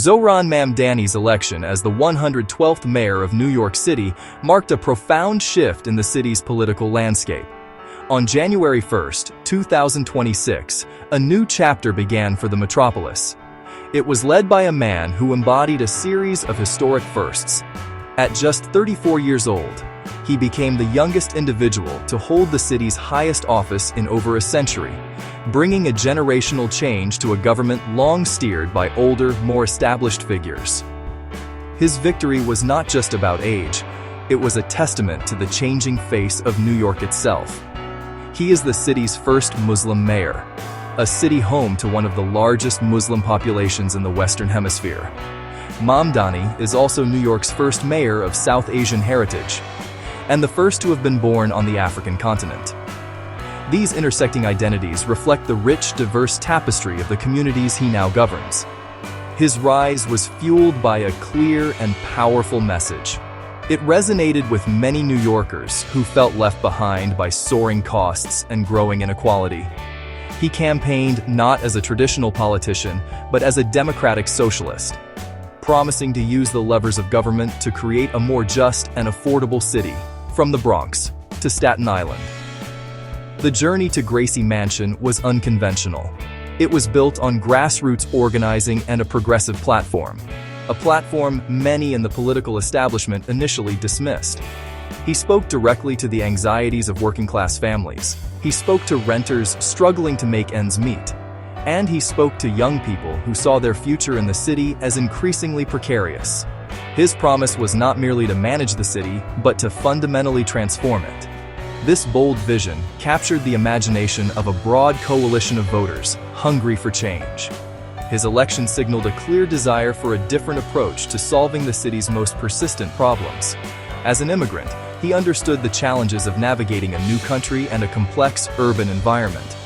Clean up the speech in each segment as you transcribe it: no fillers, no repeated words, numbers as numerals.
Zohran Mamdani's election as the 112th mayor of New York City marked a profound shift in the city's political landscape. On January 1, 2026, a new chapter began for the metropolis. It was led by a man who embodied a series of historic firsts. At just 34 years old, he became the youngest individual to hold the city's highest office in over a century, bringing a generational change to a government long steered by older, more established figures. His victory was not just about age, it was a testament to the changing face of New York itself. He is the city's first Muslim mayor, a city home to one of the largest Muslim populations in the Western Hemisphere. Mamdani is also New York's first mayor of South Asian heritage, and the first to have been born on the African continent. These intersecting identities reflect the rich, diverse tapestry of the communities he now governs. His rise was fueled by a clear and powerful message. It resonated with many New Yorkers who felt left behind by soaring costs and growing inequality. He campaigned not as a traditional politician, but as a democratic socialist, promising to use the levers of government to create a more just and affordable city, from the Bronx to Staten Island. The journey to Gracie Mansion was unconventional. It was built on grassroots organizing and a progressive platform, a platform many in the political establishment initially dismissed. He spoke directly to the anxieties of working-class families. He spoke to renters struggling to make ends meet. And he spoke to young people who saw their future in the city as increasingly precarious. His promise was not merely to manage the city, but to fundamentally transform it. This bold vision captured the imagination of a broad coalition of voters hungry for change. His election signaled a clear desire for a different approach to solving the city's most persistent problems. As an immigrant, he understood the challenges of navigating a new country and a complex urban environment.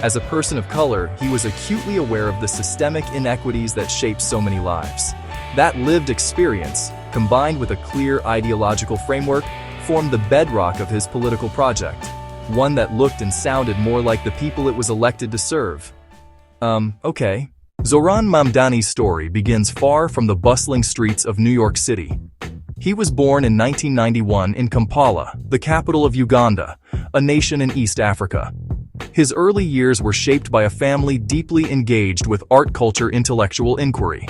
As a person of color, he was acutely aware of the systemic inequities that shape so many lives. That lived experience, combined with a clear ideological framework, formed the bedrock of his political project, one that looked and sounded more like the people it was elected to serve. Okay. Zohran Mamdani's story begins far from the bustling streets of New York City. He was born in 1991 in Kampala, the capital of Uganda, a nation in East Africa. His early years were shaped by a family deeply engaged with art-culture intellectual inquiry.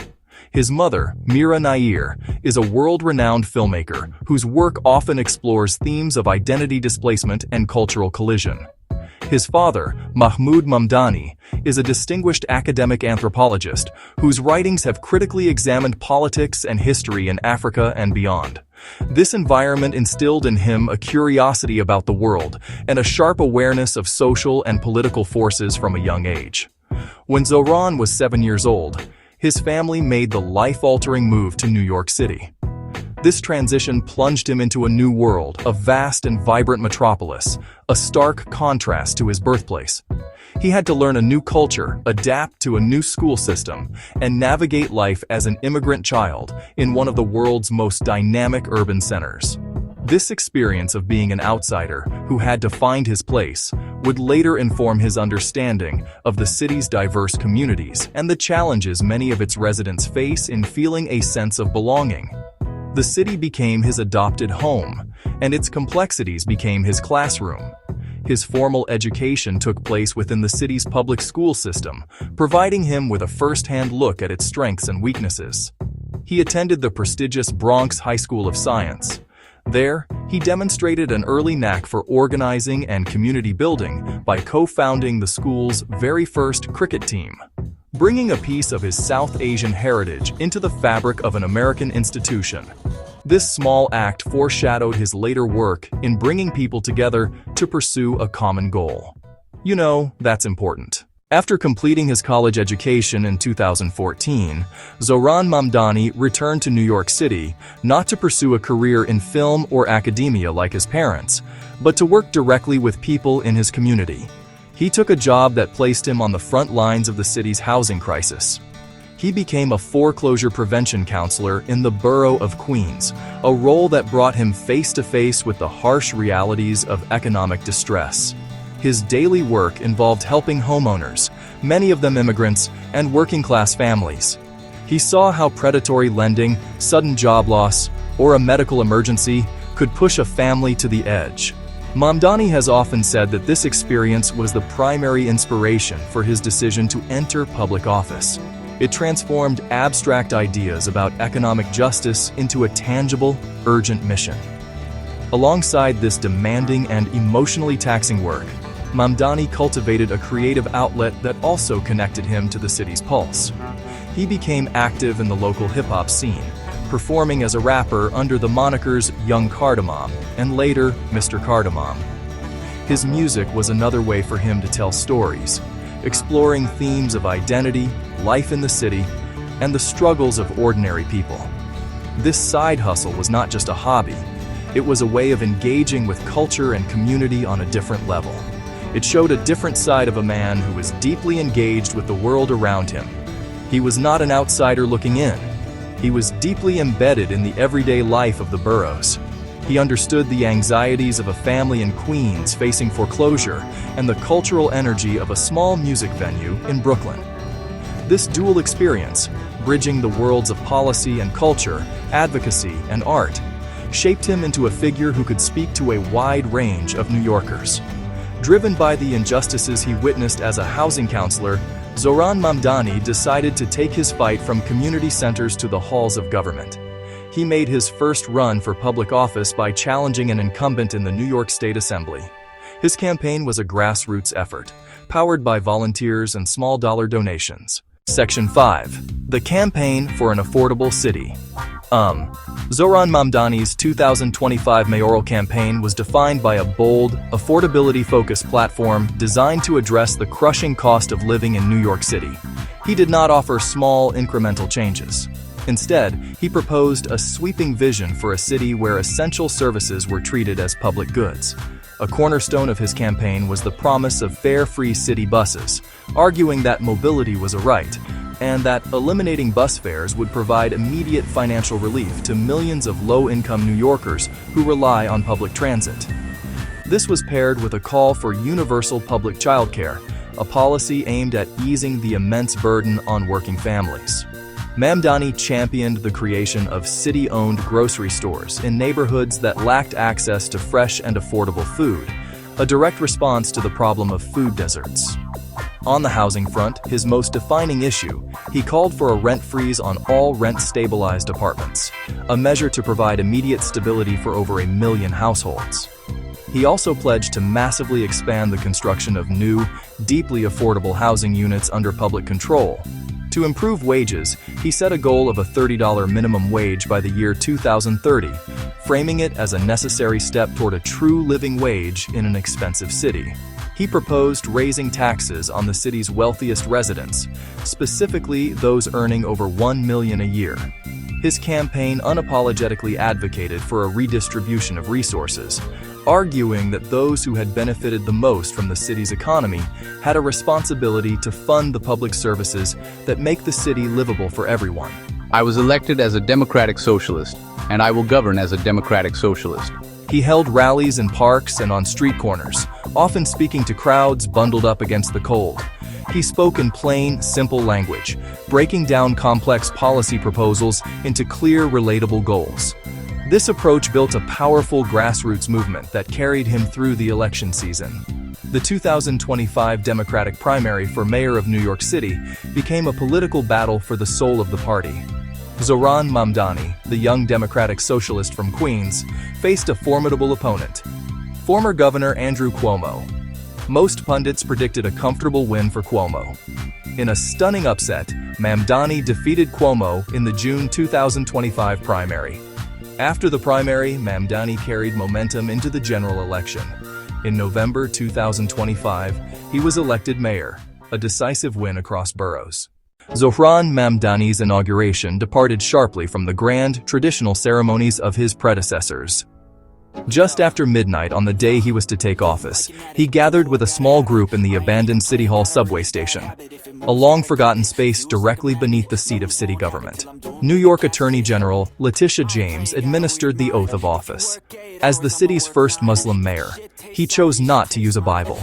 His mother, Mira Nair, is a world-renowned filmmaker whose work often explores themes of identity displacement and cultural collision. His father, Mahmoud Mamdani, is a distinguished academic anthropologist whose writings have critically examined politics and history in Africa and beyond. This environment instilled in him a curiosity about the world and a sharp awareness of social and political forces from a young age. When Zohran was 7 years old, his family made the life-altering move to New York City. This transition plunged him into a new world, a vast and vibrant metropolis, a stark contrast to his birthplace. He had to learn a new culture, adapt to a new school system, and navigate life as an immigrant child in one of the world's most dynamic urban centers. This experience of being an outsider who had to find his place would later inform his understanding of the city's diverse communities and the challenges many of its residents face in feeling a sense of belonging. The city became his adopted home, and its complexities became his classroom. His formal education took place within the city's public school system, providing him with a first-hand look at its strengths and weaknesses. He attended the prestigious Bronx High School of Science. There, he demonstrated an early knack for organizing and community building by co-founding the school's very first cricket team, bringing a piece of his South Asian heritage into the fabric of an American institution. This small act foreshadowed his later work in bringing people together to pursue a common goal. You know, that's important. After completing his college education in 2014, Zohran Mamdani returned to New York City not to pursue a career in film or academia like his parents, but to work directly with people in his community. He took a job that placed him on the front lines of the city's housing crisis. He became a foreclosure prevention counselor in the borough of Queens, a role that brought him face-to-face with the harsh realities of economic distress. His daily work involved helping homeowners, many of them immigrants, and working-class families. He saw how predatory lending, sudden job loss, or a medical emergency could push a family to the edge. Mamdani has often said that this experience was the primary inspiration for his decision to enter public office. It transformed abstract ideas about economic justice into a tangible, urgent mission. Alongside this demanding and emotionally taxing work, Mamdani cultivated a creative outlet that also connected him to the city's pulse. He became active in the local hip-hop scene, performing as a rapper under the monikers Young Cardamom and later Mr. Cardamom. His music was another way for him to tell stories, exploring themes of identity, life in the city, and the struggles of ordinary people. This side hustle was not just a hobby, it was a way of engaging with culture and community on a different level. It showed a different side of a man who was deeply engaged with the world around him. He was not an outsider looking in. He was deeply embedded in the everyday life of the boroughs. He understood the anxieties of a family in Queens facing foreclosure and the cultural energy of a small music venue in Brooklyn. This dual experience, bridging the worlds of policy and culture, advocacy and art, shaped him into a figure who could speak to a wide range of New Yorkers. Driven by the injustices he witnessed as a housing counselor, Zohran Mamdani decided to take his fight from community centers to the halls of government. He made his first run for public office by challenging an incumbent in the New York State Assembly. His campaign was a grassroots effort, powered by volunteers and small-dollar donations. Section 5. The Campaign for an Affordable City. Zohran Mamdani's 2025 mayoral campaign was defined by a bold, affordability-focused platform designed to address the crushing cost of living in New York City. He did not offer small, incremental changes. Instead, he proposed a sweeping vision for a city where essential services were treated as public goods. A cornerstone of his campaign was the promise of fare-free city buses, arguing that mobility was a right, and that eliminating bus fares would provide immediate financial relief to millions of low-income New Yorkers who rely on public transit. This was paired with a call for universal public childcare, a policy aimed at easing the immense burden on working families. Mamdani championed the creation of city-owned grocery stores in neighborhoods that lacked access to fresh and affordable food, a direct response to the problem of food deserts. On the housing front, his most defining issue, he called for a rent freeze on all rent-stabilized apartments, a measure to provide immediate stability for over 1 million households. He also pledged to massively expand the construction of new, deeply affordable housing units under public control. To improve wages, he set a goal of a $30 minimum wage by the year 2030, framing it as a necessary step toward a true living wage in an expensive city. He proposed raising taxes on the city's wealthiest residents, specifically those earning over $1 million a year. His campaign unapologetically advocated for a redistribution of resources, arguing that those who had benefited the most from the city's economy had a responsibility to fund the public services that make the city livable for everyone. I was elected as a democratic socialist, and I will govern as a democratic socialist. He held rallies in parks and on street corners, often speaking to crowds bundled up against the cold. He spoke in plain, simple language, breaking down complex policy proposals into clear, relatable goals. This approach built a powerful grassroots movement that carried him through the election season. The 2025 Democratic primary for mayor of New York City became a political battle for the soul of the party. Zohran Mamdani, the young Democratic socialist from Queens, faced a formidable opponent, former Governor Andrew Cuomo. Most pundits predicted a comfortable win for Cuomo. In a stunning upset, Mamdani defeated Cuomo in the June 2025 primary. After the primary, Mamdani carried momentum into the general election. In November 2025, he was elected mayor, a decisive win across boroughs. Zohran Mamdani's inauguration departed sharply from the grand, traditional ceremonies of his predecessors. Just after midnight on the day he was to take office, he gathered with a small group in the abandoned City Hall subway station, a long-forgotten space directly beneath the seat of city government. New York Attorney General Letitia James administered the oath of office. As the city's first Muslim mayor, he chose not to use a Bible.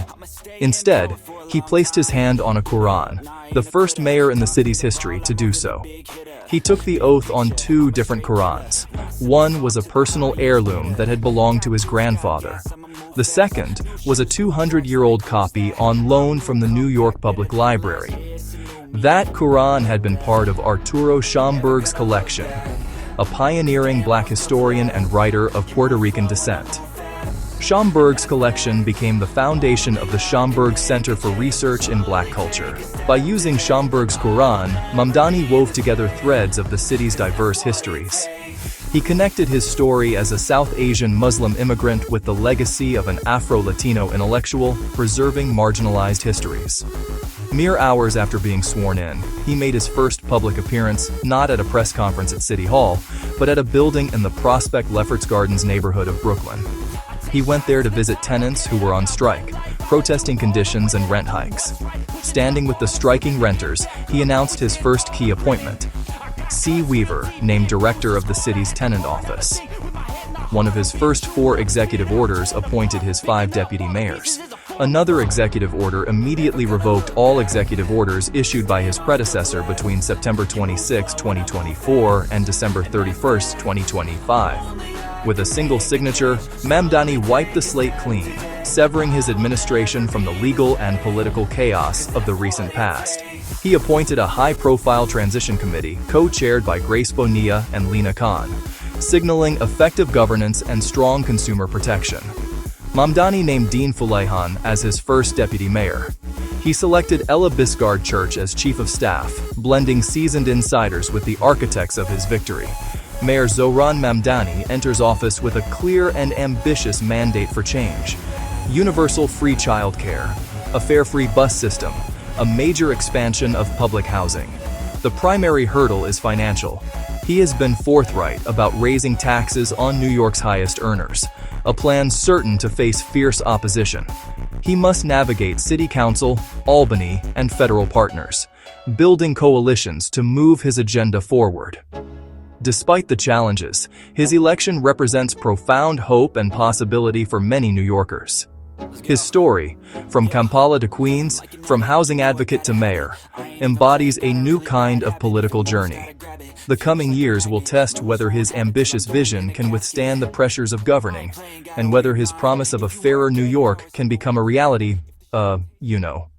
Instead, he placed his hand on a Quran, the first mayor in the city's history to do so. He took the oath on 2 different Qurans. One was a personal heirloom that had belonged to his grandfather. The second was a 200-year-old copy on loan from the New York Public Library. That Quran had been part of Arturo Schomburg's collection, a pioneering black historian and writer of Puerto Rican descent. Schomburg's collection became the foundation of the Schomburg Center for Research in Black Culture. By using Schomburg's Quran, Mamdani wove together threads of the city's diverse histories. He connected his story as a South Asian Muslim immigrant with the legacy of an Afro-Latino intellectual, preserving marginalized histories. Mere hours after being sworn in, he made his first public appearance not at a press conference at City Hall, but at a building in the Prospect Lefferts Gardens neighborhood of Brooklyn. He went there to visit tenants who were on strike, protesting conditions and rent hikes. Standing with the striking renters, he announced his first key appointment. C. Weaver, named director of the city's tenant office. One of his first 4 executive orders appointed his 5 deputy mayors. Another executive order immediately revoked all executive orders issued by his predecessor between September 26, 2024 and December 31, 2025. With a single signature, Mamdani wiped the slate clean, severing his administration from the legal and political chaos of the recent past. He appointed a high-profile transition committee co-chaired by Grace Bonilla and Lena Khan, signaling effective governance and strong consumer protection. Mamdani named Dean Fuleihan as his first deputy mayor. He selected Ella Biscard Church as chief of staff, blending seasoned insiders with the architects of his victory. Mayor Zohran Mamdani enters office with a clear and ambitious mandate for change. Universal free childcare, a fare-free bus system, a major expansion of public housing. The primary hurdle is financial. He has been forthright about raising taxes on New York's highest earners, a plan certain to face fierce opposition. He must navigate City Council, Albany, and federal partners, building coalitions to move his agenda forward. Despite the challenges, his election represents profound hope and possibility for many New Yorkers. His story, from Kampala to Queens, from housing advocate to mayor, embodies a new kind of political journey. The coming years will test whether his ambitious vision can withstand the pressures of governing, and whether his promise of a fairer New York can become a reality,